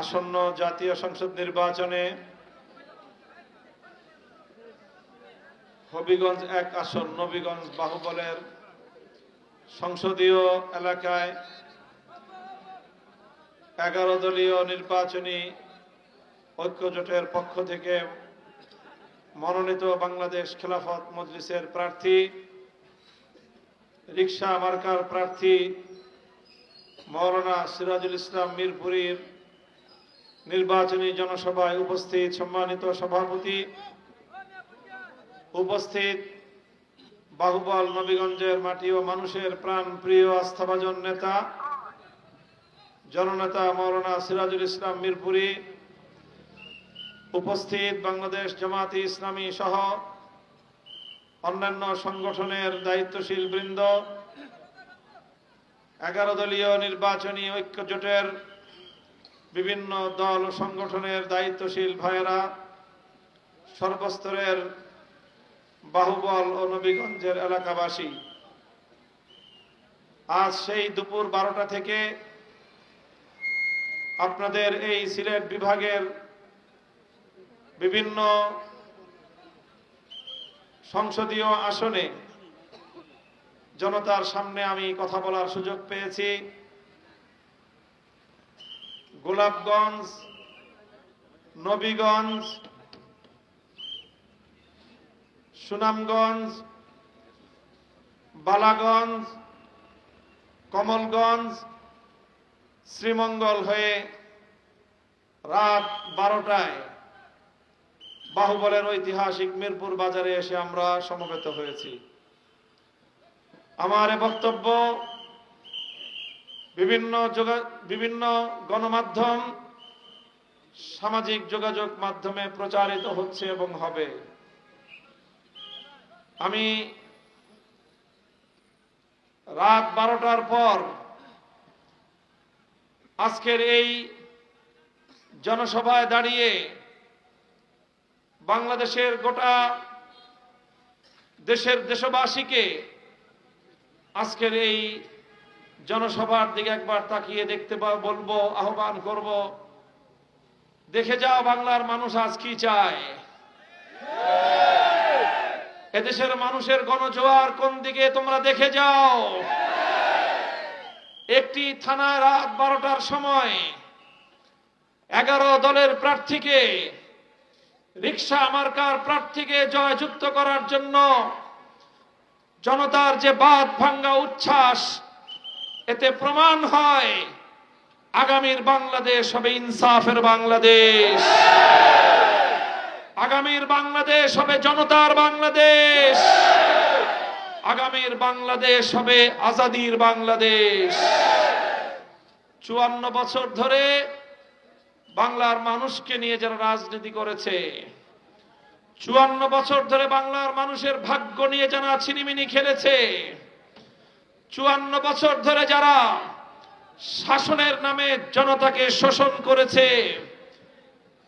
আসন্ন জাতীয় সংসদ নির্বাচনে হবিগঞ্জ ১ আসন নবীগঞ্জ বাহুবলের সংসদীয় এলাকায় 11 দলীয় নির্বাচনী ঐক্যজোটের পক্ষ থেকে মনোনীত বাংলাদেশ খেলাফত মজলিসের প্রার্থী রিকশা মার্কার প্রার্থী মাওলানা সিরাজুল ইসলাম মিরপুরীর নির্বাচনী জনসভায় উপস্থিত সম্মানিত সভাপতি, উপস্থিত বাহুবল নবীগঞ্জের মাটি ও মানুষের প্রাণ প্রিয় আস্থাভাজন নেতা জননেতা মাওলানা সিরাজুল ইসলাম মিরপুরী, উপস্থিত বাংলাদেশ জামায়াতে ইসলামী সহ অন্যান্য সংগঠনের দায়িত্বশীল বৃন্দ, 11 দলীয় নির্বাচনী ঐক্যজোটের বিভিন্ন দল ও সংগঠনের দায়িত্বশীল ভাইয়েরা, সর্বস্তরের বাহুবল ও নবীগঞ্জের এলাকাবাসী, আজ সেই দুপুর 12টা থেকে আপনাদের এই সিলেট বিভাগের বিভিন্ন সংসদীয় আসনে জনতার সামনে আমি কথা বলার সুযোগ পেয়েছি। গোলাপগঞ্জ, নবীগঞ্জ, সুনামগঞ্জ, বালাগঞ্জ, কমলগঞ্জ, শ্রীমঙ্গল হয়ে রাত 12টায় বাহুবলের ঐতিহাসিক মিরপুর বাজারে এসে আমরা সমবেত হয়েছি। আমার বক্তব্য বিভিন্ন গণমাধ্যম, সামাজিক যোগাযোগ মাধ্যমে প্রচারিত হচ্ছে এবং হবে। আমি রাত 12টার পর আজকের এই জনসভায় দাঁড়িয়ে বাংলাদেশের গোটা দেশবাসীকে আজকের এই জনসভার দিকে একবার তাকিয়ে দেখতে বলবো, আহ্বান করব, দেখে যাও বাংলার মানুষ আজ কি চায়। এদেশের মানুষের গণজোয়ার কোন দিকে তোমরা দেখে যাও। একটি থানায় রাত 12টার সময় 11 দলের প্রার্থীকে, রিকশা মার্কার প্রার্থীকে জয়যুক্ত করার জন্য জনতার যে বাঁধ ভাঙ্গা উচ্ছ্বাস, এতে প্রমাণ হয় আগামীর বাংলাদেশ হবে ইনসাফের বাংলাদেশ, আগামীর বাংলাদেশ হবে জনতার বাংলাদেশ, আগামীর বাংলাদেশ হবে আজাদির বাংলাদেশ। 54 বছর ধরে বাংলার মানুষকে নিয়ে যারা রাজনীতি করেছে, 54 বছর ধরে বাংলার মানুষের ভাগ্য নিয়ে যারা ছিনিমিনি খেলেছে, 54 বছর ধরে যারা শাসনের নামে জনতাকে শোষণ করেছে,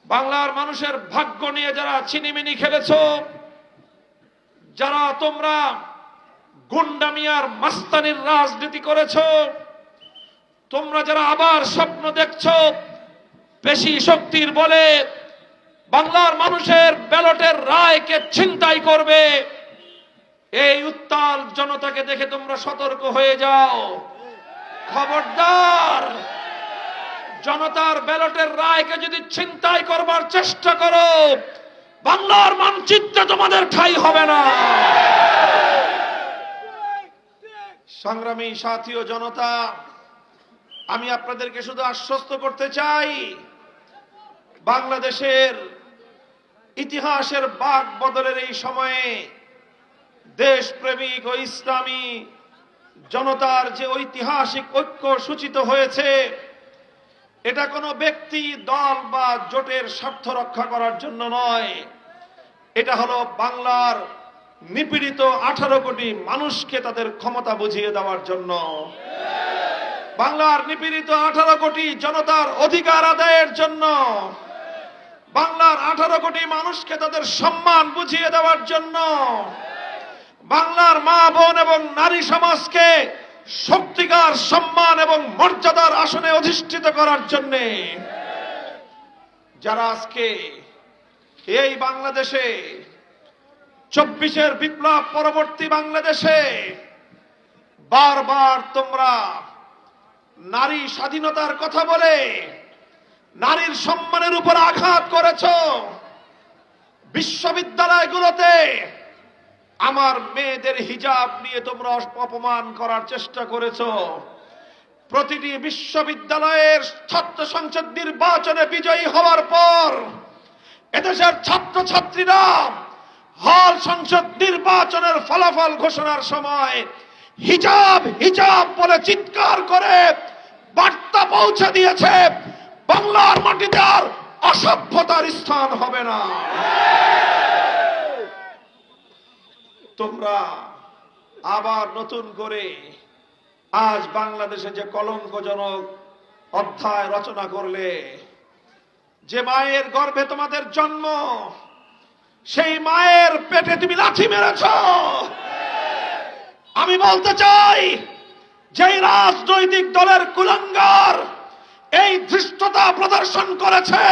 বাংলার মানুষের ভাগ্য নিয়ে যারা ছিনিমিনি খেলেছো, যারা তোমরা গুন্ডামি আর মাস্তানির রাজনীতি করেছো, তোমরা যারা আবার স্বপ্ন দেখছো পেশি শক্তির বলে বাংলার মানুষের ব্যালটের রায়কে ছিনতাই করবে, এই উত্তাল জনতাকে দেখে তোমরা সতর্ক হয়ে যাও। খবরদার, জনতার ব্যালটের রায়কে যদি ছিনতাই করবার চেষ্টা করো, বাংলার মানচিত্রে তোমাদের ঠাঁই হবে না। সংগ্রামী সাথী ও জনতা, আমি আপনাদেরকে শুধু আশ্বস্ত করতে চাই, বাংলাদেশের ইতিহাসের বাঁক বদলের এই সময়ে দেশপ্রেমিক ও ইসলামী জনতার যে ঐতিহাসিক ঐক্য সূচিত হয়েছে, এটা কোনো ব্যক্তি, দল বা জোটের স্বার্থ রক্ষা করার জন্য নয়, এটা হলো বাংলার নিপীড়িত 18 কোটি মানুষকে তাদের ক্ষমতা বুঝিয়ে দেওয়ার জন্য, বাংলার নিপীড়িত 18 কোটি জনতার অধিকার আদায়ের জন্য, বাংলার 18 কোটি মানুষকে তাদের সম্মান বুঝিয়ে দেওয়ার জন্য, বাংলার মা বোন এবং নারী সমাজকে সত্যিকার সম্মান এবং মর্যাদার আসনে অধিষ্ঠিত করার জন্য যারা আজকে এই বাংলাদেশে 24-এর বিপ্লব পরবর্তী বাংলাদেশে বারবার তোমরা নারী স্বাধীনতার কথা বলে নারীর সম্মানের উপর আঘাত করেছ, বিশ্ববিদ্যালয়গুলোতে আমার মেয়েদের হিজাব নিয়ে তোমরা অপমান করার চেষ্টা করেছ। প্রতিটি বিশ্ববিদ্যালয়ের ছাত্র সংসদ নির্বাচনে বিজয়ী হওয়ার পর এদেশের ছাত্রছাত্রীরা হল সংসদ নির্বাচনের ফলাফল ঘোষণার সময় হিজাব হিজাব বলে চিৎকার করে বার্তা পৌঁছে দিয়েছে, বাংলার মাটিতে আর অসভ্যতার স্থান হবে না। তোমরা আবার নতুন করে আজ বাংলাদেশে যে কলঙ্কজনক অধ্যায় রচনা করলে, যে মায়ের গর্ভে তোমাদের জন্ম, সেই মায়ের পেটে তুমি লাথি মেরেছ। আমি বলতে চাই, যেই রাজনৈতিক দলের কুলাঙ্গার এই ধৃষ্টতা প্রদর্শন করেছে,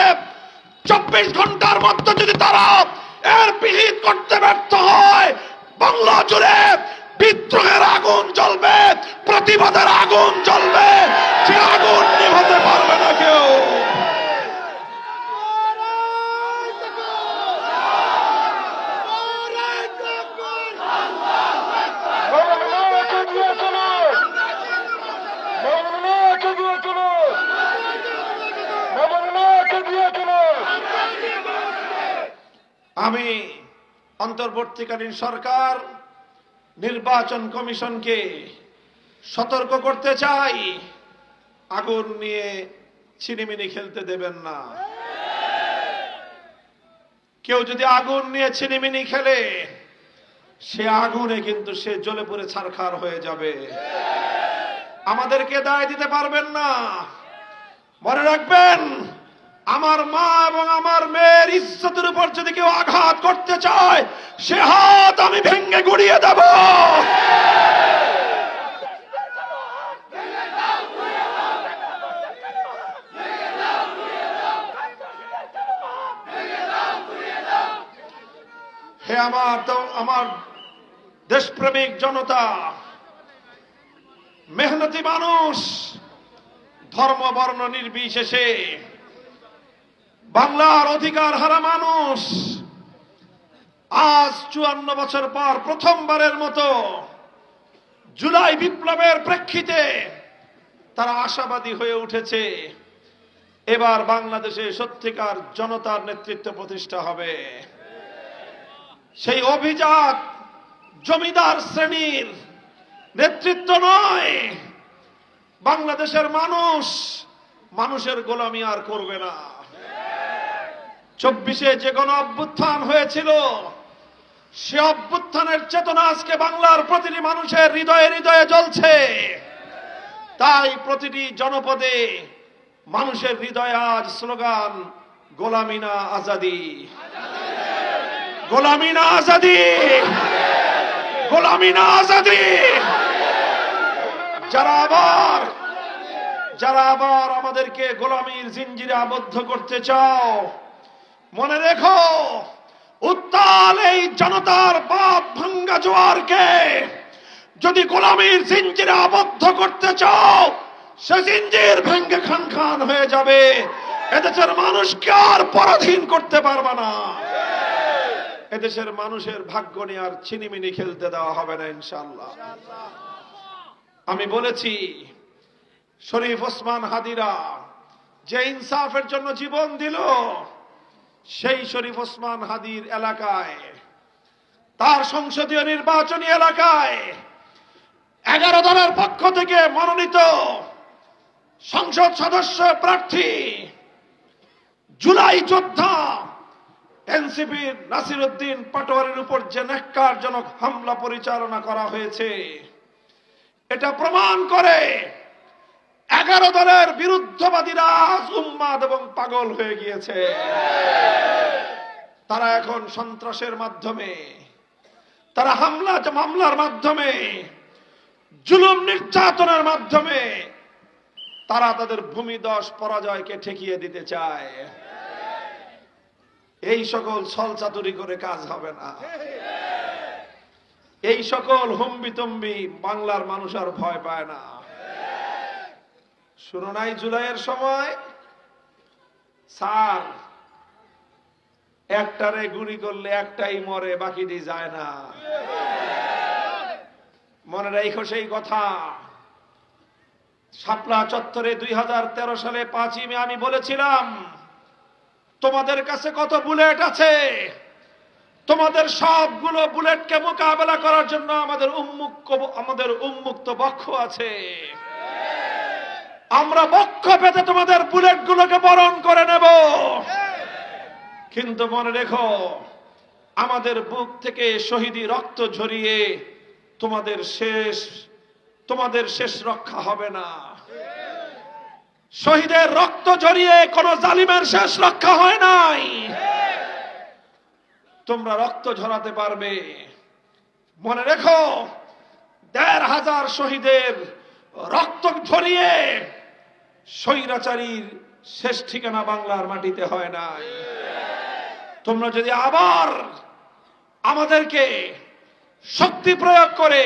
24 ঘন্টার মধ্যে যদি তারা এর বিহিত করতে ব্যর্থ হয়, বাংলা জুড়ে বিদ্রোহের আগুন জ্বলবে, প্রতিবাদের আগুন জ্বলবে, সে আগুন নিভাতে পারবে না কেউ। আমি অন্তর্বর্তীকালীন সরকার নির্বাচন কমিশনকে সতর্ক করতে চাই, আগুন নিয়ে ছিনিমিনি খেলতে দেবেন না। কেউ যদি আগুন নিয়ে ছিনিমিনি খেলে, সে আগুনে কিন্তু সে জ্বলে পুড়ে ছারখার হয়ে যাবে। আমাদেরকে দায় দিতে পারবেন না। মনে রাখবেন, আমার মা এবং আমার মেয়ের ইজ্জতের উপর যদি কেউ আঘাত করতে চায়, সে হাত আমি ভেঙে গুড়িয়ে দেব। হে আমার দেশপ্রেমিক জনতা, মেহনতি মানুষ, ধর্ম বর্ণ নির্বিশেষে বাংলার অধিকার হারা মানুষ আজ 54 বছর পর প্রথমবারের মতো জুলাই বিপ্লবের প্রেক্ষিতে তারা আশাবাদী হয়ে উঠেছে। এবার বাংলাদেশে সত্যিকার জনতার নেতৃত্ব প্রতিষ্ঠা হবে। সেই অভিজাত জমিদার শ্রেণীর নেতৃত্ব নয়, বাংলাদেশের মানুষ মানুষের গোলামি আর করবে না। 24-এ যে গণ অভ্যুত্থান হয়েছিল, সে অভ্যুত্থানের চেতনা আজকে বাংলার প্রতিটি মানুষের হৃদয়ে হৃদয়ে জ্বলছে। তাই প্রতিটি জনপদে মানুষের হৃদয়ে আজ স্লোগান, গোলামি না আজাদি, গোলামি না আজাদি, গোলামি না আজাদি। যারা আবার আমাদেরকে গোলামির জিঞ্জিরে আবদ্ধ করতে চাও, মনে রেখো, উত্তাল এই জনতার বাপ ভাঙ্গা জোয়ারকে যদি গোলামির জিঞ্জিরে আবদ্ধ করতে চাও, সে জিঞ্জির ভেঙ্গে খান খান হয়ে যাবে। এদেশের মানুষকে আর পরাধীন করতে পারবে না। এদেশের মানুষের ভাগ্য নিয়ে আর ছিনিমিনি খেলতে দেওয়া হবে না ইনশাআল্লাহ। আমি বলেছি, শরীফ ওসমান হাদিরা যে ইনসাফের জন্য জীবন দিল, সেই শরীফ ওসমান হাদির এলাকায়, তার সংসদীয় নির্বাচনী এলাকায় 11 দলের পক্ষ থেকে মনোনীত সংসদ সদস্য প্রার্থী জুলাই যোদ্ধা এনসিপির নাসিরউদ্দিন পাটোয়ারির উপর যে ন্যাক্কারজনক হামলা পরিচালনা করা হয়েছে, এটা প্রমাণ করে 11 দলের বিরুদ্ধবাদীরা আজ উন্মাদ এবং পাগল হয়ে গিয়েছে। তারা এখন সন্ত্রাসের মাধ্যমে, তারা মামলার মাধ্যমে, জুলুম নির্যাতনের মাধ্যমে তারা তাদের ভূমিদশ পরাজয়কে ঠেকিয়ে দিতে চায়। এই সকল ছলচাতুরি করে কাজ হবে না। এই সকল হুম্বিতম্বি বাংলার মানুষ আর ভয় পায় না। শুনো নাই জুলাইয়ের সময় স্যার একটারে গুলি করলে একটাই মরে, বাকিটি যায় না। মনে রাখো সেই কথা। শাপলা চত্বরে 2013 সালে 5ই মে আমি বলেছিলাম, তোমাদের কাছে কত বুলেট আছে, তোমাদের সবগুলো বুলেটকে মোকাবেলা করার জন্য আমাদের উন্মুক্ত বক্ষ আছে। আমরা বক্ষ পেতে তোমাদের বুলেটগুলোকে বরণ করে নেব। কিন্তু মনে রেখো, আমাদের বুক থেকে শহীদি রক্ত ঝরিয়ে তোমাদের শেষ রক্ষা হবে না। শহীদের রক্ত ঝরিয়ে কোন জালিমের শেষ রক্ষা হয় নাই। তোমরা রক্ত ঝরাতে পারবে। মনে রেখো, ১৫০০ শহীদের রক্ত ঝরিয়ে স্বৈরাচারীর শেষ ঠিকানা বাংলার মাটিতে হয় নাই। তোমরা যদি আবার আমাদেরকে শক্তি প্রয়োগ করে,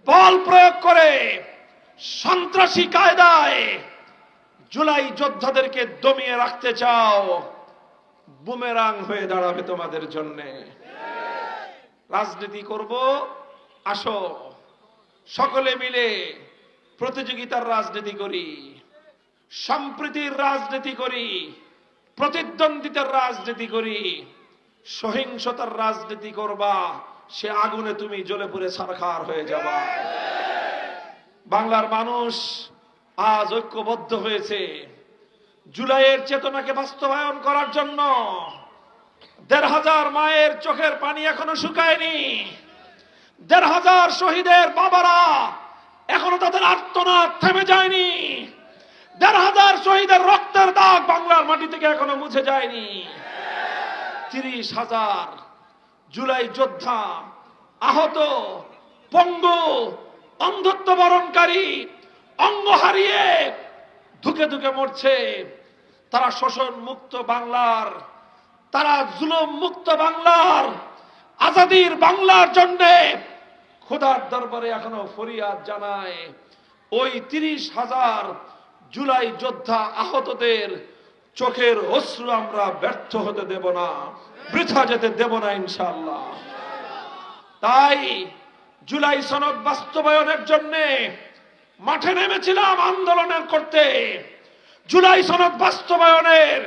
বল প্রয়োগ করে, সন্ত্রাসী কায়দায় জুলাই যোদ্ধাদেরকে দমিয়ে রাখতে চাও, বুমেরাং হয়ে দাঁড়াবে তোমাদের জন্য। রাজনীতি করব, আসো সকলে মিলে প্রতিযোগিতার রাজনীতি করি, সম্প্রীতির রাজনীতি করি, প্রতিদ্বন্দ্বিতার রাজনীতি করি। সহিংসতার রাজনীতি করবা, সে আগুনে তুমি জ্বলে পুড়ে ছারখার হয়ে যাবা। বাংলার মানুষ আজ ঐক্যবদ্ধ হয়েছে জুলাইয়ের চেতনাকে বাস্তবায়ন করার জন্য। ১৫০০ মায়ের চোখের পানি এখনো শুকায়নি। ১৫০০ শহীদের বাবারা এখনো তাদের আর্তনাদ থেমে যায়নি। ১৫০০ শহীদের রক্তের দাগ বাংলার মাটি থেকে এখনো মুছে যায়নি। ৩০,০০০ জুলাই যোদ্ধা আহত, পঙ্গু, অন্ধত্ব বরণকারী, অঙ্গ হারিয়ে ধুকে ধুকে মরছে। তারা শোষণ মুক্ত বাংলার, তারা জুলুম মুক্ত বাংলার, আজাদির বাংলার জন্য খোদার দরবারে এখনো ফরিয়াদ জানায়। ওই ৩০,০০০ জুলাই যোদ্ধা আহতদের চোখের অশ্রু আমরা ব্যর্থ হতে দেব না, বৃথা যেতে দেব না ইনশাআল্লাহ। তাই জুলাই সনদ বাস্তবায়নের জন্য মাঠে নেমেছিলাম আন্দোলনের করতে। জুলাই সনদ বাস্তবায়নের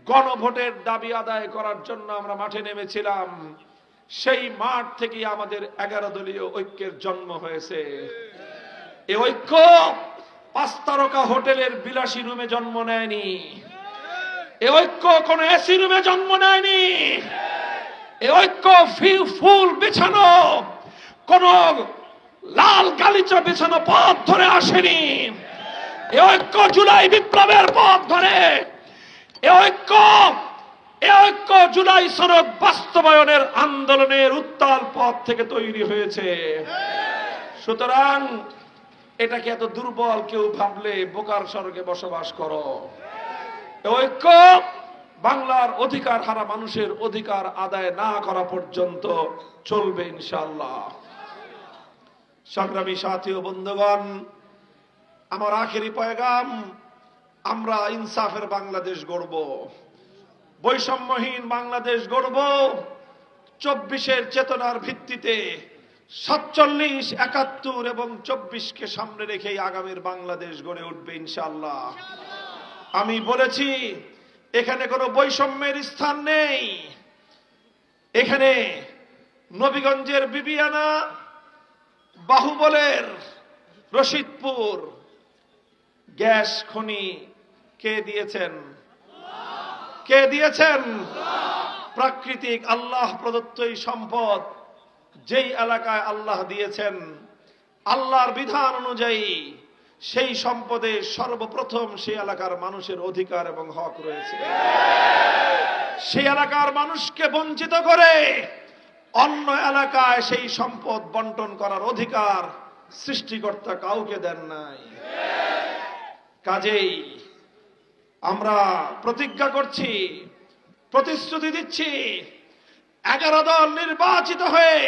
গণভোটের দাবি আদায় করার জন্য আমরা মাঠে নেমেছিলাম। সেই মাঠ থেকে আমাদের 11 দলীয় ঐক্যের জন্ম হয়েছে। এই ঐক্য 5 তারকা হোটেলের বিলাসী রুমে জন্ম নেয়নি। এই ঐক্য কোন এসি রুমে জন্ম নেয়নি। এই ঐক্য ফুল বিছানো, কোন লাল গালিচা বিছানো পথ ধরে আসেনি। এই ঐক্য জুলাই বিপ্লবের পথ ধরে, এই ঐক্য জুলাই সনদ বাস্তবায়নের আন্দোলনের উত্তাল পথ থেকে তৈরি হয়েছে। সুতরাং এটাকে এত দুর্বল কেউ ভাবলে বোকার স্বর্গে বসবাস করো। এই ঐক্য বাংলার অধিকার হারা মানুষের অধিকার আদায় না করা পর্যন্ত চলবে ইনশাআল্লাহ। সংগ্রামী সাথী ও বন্ধুগণ, আমার আখেরি পয়গাম, আমরা ইনসাফের বাংলাদেশ গড়ব, বৈষম্যহীন বাংলাদেশ গড়ব। 24-এর চেতনার ভিত্তিতে 47, 71 এবং 24-কে সামনে রেখেই আগামীর বাংলাদেশ গড়ে উঠবে ইনশাআল্লাহ। আমি বলেছি, এখানে কোনো বৈষম্যের স্থান নেই। এখানে নবীগঞ্জের বিবিয়ানা, বাহুবলের রশিদপুর গ্যাস খনি কে দিয়েছেন? কে দিয়েছেন? প্রাকৃতিক আল্লাহ প্রদত্ত এই সম্পদ যেই এলাকায় আল্লাহ দিয়েছেন, আল্লাহর বিধান অনুযায়ী সেই সম্পদে সর্বপ্রথম সেই এলাকার মানুষের অধিকার এবং হক রয়েছে। সেই এলাকার মানুষকে বঞ্চিত করে অন্য এলাকায় সেই সম্পদ বন্টন করার অধিকার সৃষ্টিকর্তা কাউকে দেন নাই। কাজেই আমরা প্রতিজ্ঞা করছি, প্রতিশ্রুতি দিচ্ছি 11 দল নির্বাচিত হয়ে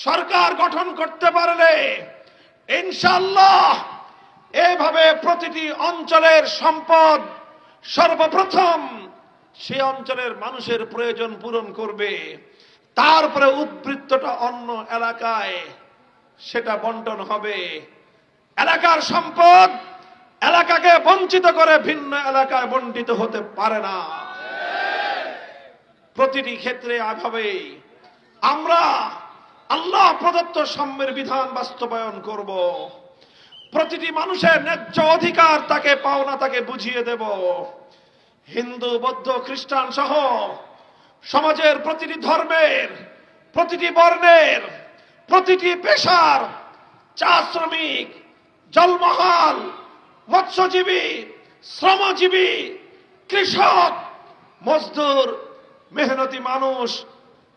সরকার গঠন করতে পারলে ইনশাআল্লাহ এভাবে প্রতিটি অঞ্চলের সম্পদ সর্বপ্রথম সেই অঞ্চলের মানুষের প্রয়োজন পূরণ করবে, তারপরে উদ্বৃত্তটা অন্য এলাকায় সেটা বন্টন হবে। এলাকার সম্পদ এলাকাকে বঞ্চিত করে ভিন্ন এলাকায় বণ্টিত হতে পারে না। প্রতিটি ক্ষেত্রে এভাবে আমরা আল্লাহ প্রদত্ত সাম্যের বিধান বাস্তবায়ন করব। প্রতিটি মানুষের ন্যায্য অধিকার তাকে পাওনা তাকে বুঝিয়ে দেব। হিন্দু বৌদ্ধ খ্রিস্টান সহ সমাজের প্রতিটি ধর্মের, প্রতিটি বর্ণের, প্রতিটি পেশার, চা শ্রমিক, জলমহাল, মৎস্যজীবী, শ্রমজীবী, কৃষক, মজদুর, মেহনতি মানুষ,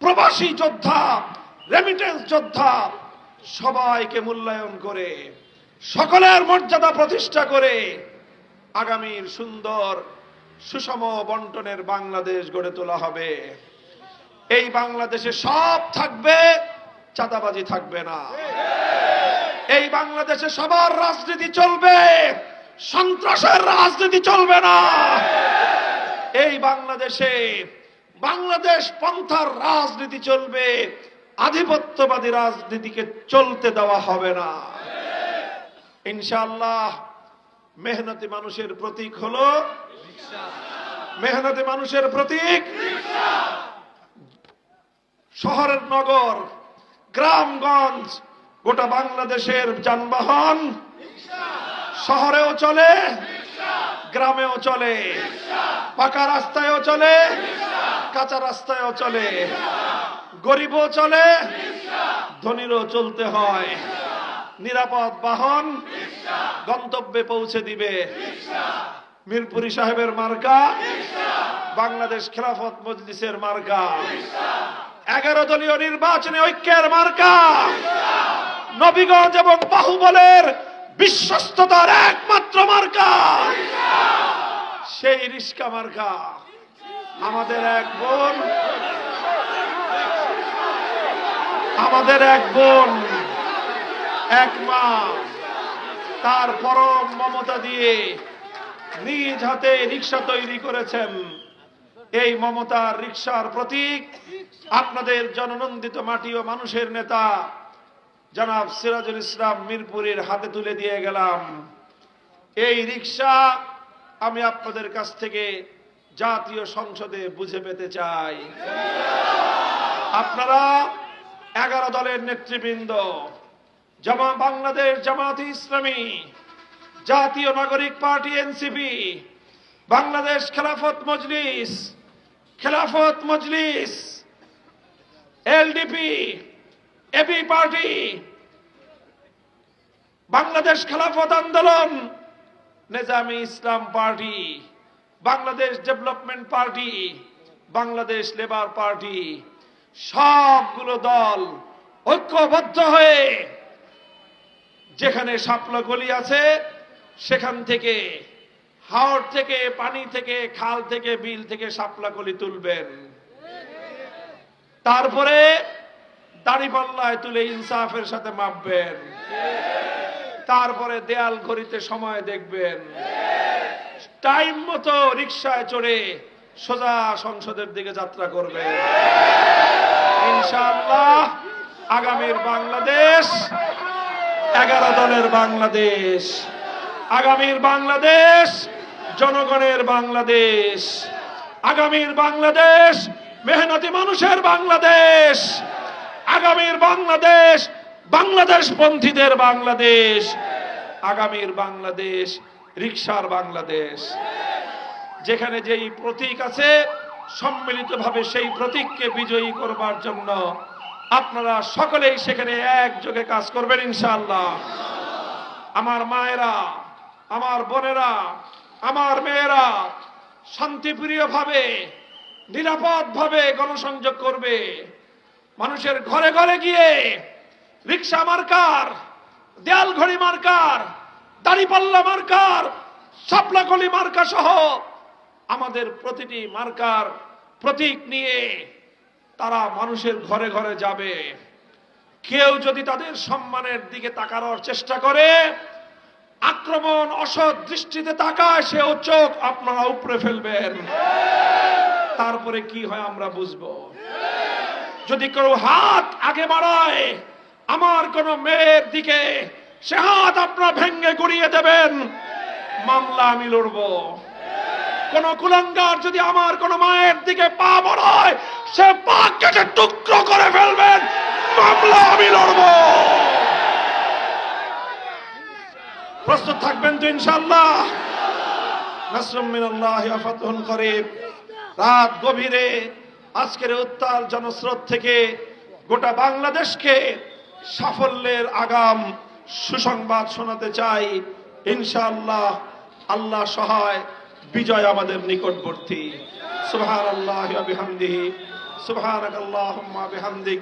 প্রবাসী যোদ্ধা, রেমিটেন্স যোদ্ধা সবাইকে মূল্যায়ন করে সকলের মর্যাদা প্রতিষ্ঠা করে আগামীর সুন্দর সুষম বন্টনের বাংলাদেশ গড়ে তোলা হবে। এই বাংলাদেশে সব থাকবে, চাঁদাবাজি থাকবে না। এই বাংলাদেশে সবার রাজনীতি চলবে, সন্ত্রাসের রাজনীতি চলবে না। এই বাংলাদেশে বাংলাদেশ পন্থার রাজনীতি চলবে, আধিপত্যবাদী রাজনীতিকে চলতে দেওয়া হবে না। ইনশাআল্লাহ মেহনতি মানুষের প্রতীক হলো মেহনতি মানুষের প্রতীক শহরের নগর গ্রামগঞ্জ গোটা বাংলাদেশের যানবাহন শহরেও চলে, গ্রামেও চলে, পাকা রাস্তায়ও চলে, কাঁচা রাস্তায়ও চলে, গরিবও চলে, ধনীরও চলতে হয়। নিরাপদ বাহন গন্তব্যে পৌঁছে দিবে। মিরপুরি সাহেবের মার্কা, বাংলাদেশ খেলাফত মজলিসের মার্কা, 11 দলীয় নির্বাচনে ঐক্যের মার্কা, নবীগঞ্জ এবং বাহুবলের বিশ্বস্ততার একমাত্র মার্কা সেই রিস্কা মার্কা। আমাদের এক বোন, আমাদের এক বোন, এক মা তার পরম মমতা দিয়ে নিজ হাতে রিক্সা তৈরি করেছেন। এই মমতার রিক্সার প্রতীক আপনাদের জননন্দিত মাটি ও মানুষের নেতা জনাব সিরাজুল ইসলাম মিরপুরের হাতে তুলে দিয়ে গেলাম। এই রিক্সা আমি আপনাদের কাছ থেকে জাতীয় সংসদে বুঝে পেতে চাই। আপনারা 11 দলের নেতৃবৃন্দ, বাংলাদেশ জামায়াতে ইসলামী, জাতীয় নাগরিক party NCP, Bangladesh Khelafat Majlis, LDP, AB party, Bangladesh Khelafat Andolan, Nezami Islam party, Bangladesh development party, Bangladesh labour party, সবগুলো দল ঐক্যবদ্ধ হয়ে যেখানে শাপলা গলি আছে সেখান থেকে, হাওড় থেকে, পানি থেকে, খাল থেকে, বিল থেকে শাপলা গলি তুলবেন। তারপরে দাড়িপাল্লায় তুলে ইনসাফের সাথে মাপবেন। তারপরে দেয়াল ঘড়িতে সময় দেখবেন। টাইম মতো রিকশায় চড়ে সোজা সংসদের দিকে যাত্রা করবেন। ইনশাআল্লাহ আগামীর বাংলাদেশ 11 দলের বাংলাদেশ, আগামীর বাংলাদেশ জনগণের বাংলাদেশ, আগামীর বাংলাদেশ মেহনতি মানুষের বাংলাদেশ, আগামীর বাংলাদেশ বাংলাদেশ পন্থীদের বাংলাদেশ, আগামীর বাংলাদেশ রিকশার বাংলাদেশ। যেখানে যেই প্রতীক আছে সম্মিলিতভাবে সেই প্রতীককে বিজয়ী করবার জন্য আপনারা সকলেই সেখানে একযোগে কাজ করবেন ইনশাআল্লাহ। আমার মায়েরা, আমার বোনেরা, আমার মেয়েরা শান্তিপ্রিয় ভাবে, নিরাপদ ভাবে গণসংযোগ করবে। মানুষের ঘরে ঘরে গিয়ে রিকশা মার্কার, দেয়াল ঘড়ি মার্কার, দাড়িপাল্লা মার্কার, শাপলা গলি মার্কা সহ আমাদের প্রতিটি মার্কার প্রতীক নিয়ে তারা মানুষের ঘরে ঘরে যাবে। কেউ যদি তাদের সম্মানের দিকে তাকানোর চেষ্টা করে, আক্রমণ অসৎ দৃষ্টিতে তাকায়, সেও চোখ আপনারা উপড়ে ফেলবেন। তারপরে কি হয় আমরা বুঝবো। যদি কেউ হাত আগে বাড়ায় আমার কোন মেয়ের দিকে, সে হাত আপনারা ভেঙ্গে গুড়িয়ে দেবেন, মামলা আমি লড়ব। কোন কুলাঙ্গার যদি আমার কোন মায়ের দিকে পা বাড়ায়, সে পা কেটে টুকরো করে ফেলবেন, মামলা আমি লড়ব। প্রস্তুত থাকবেন তো ইনশাআল্লাহ? নাসরুম মিনাল্লাহি ওয়া ফাতহুন করিব। রাত গভীরে আজকের উত্তাল জনস্রোত থেকে গোটা বাংলাদেশকে সাফল্যের আগাম সুসংবাদ শোনাতে চাই। ইনশাআল্লাহ আল্লাহ সহায়, বিজয় আমাদের নিকটবর্তী। সুবহানাল্লাহি ওয়া বিহামদিহি, সুবহানাকাল্লাহুম্মা বিহামদিক,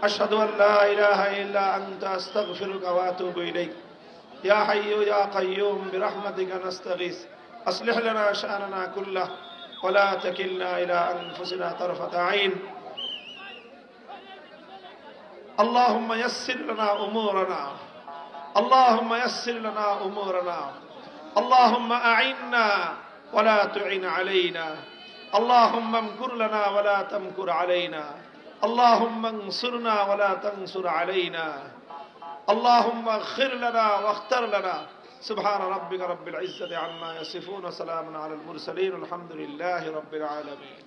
আশহাদু আল লা ইলাহা ইল্লা আনতা, আস্তাগফিরুকা ওয়া আতুবু ইলাইক। ইয়া হাইয়্যু ইয়া কাইয়্যুম বিরহমাতিকা নাস্তাগীস, আসলিহ লানা শা'নানা কুল্লাহ ওয়া লা তাকিলনা ইলা আনফুসিনা তারফাতা আইন। আল্লাহুম্মা ইয়াসসির লানা উমুরানা, আল্লাহুম্মা ইয়াসসির লানা উমুরানা, আল্লাহুম্মা আ'ইন্না ওয়া লা তু'ইন আলাইনা, আল্লাহুম্মা আমকুর লানা ওয়া লা তামকুর আলাইনা, আল্লাহুম্মা আনসুরনা ওয়া লা তানসুর আলাইনা, আল্লাহুম্মা আগফির লানা ওয়াখতার লানা। সুবহান রাব্বিকা রাব্বিল ইজ্জাতি আম্মা ইয়াসিফুন ওয়া সালামুন আলাল মুরসালিন, আলহামদুলিল্লাহি রাব্বিল আলামিন।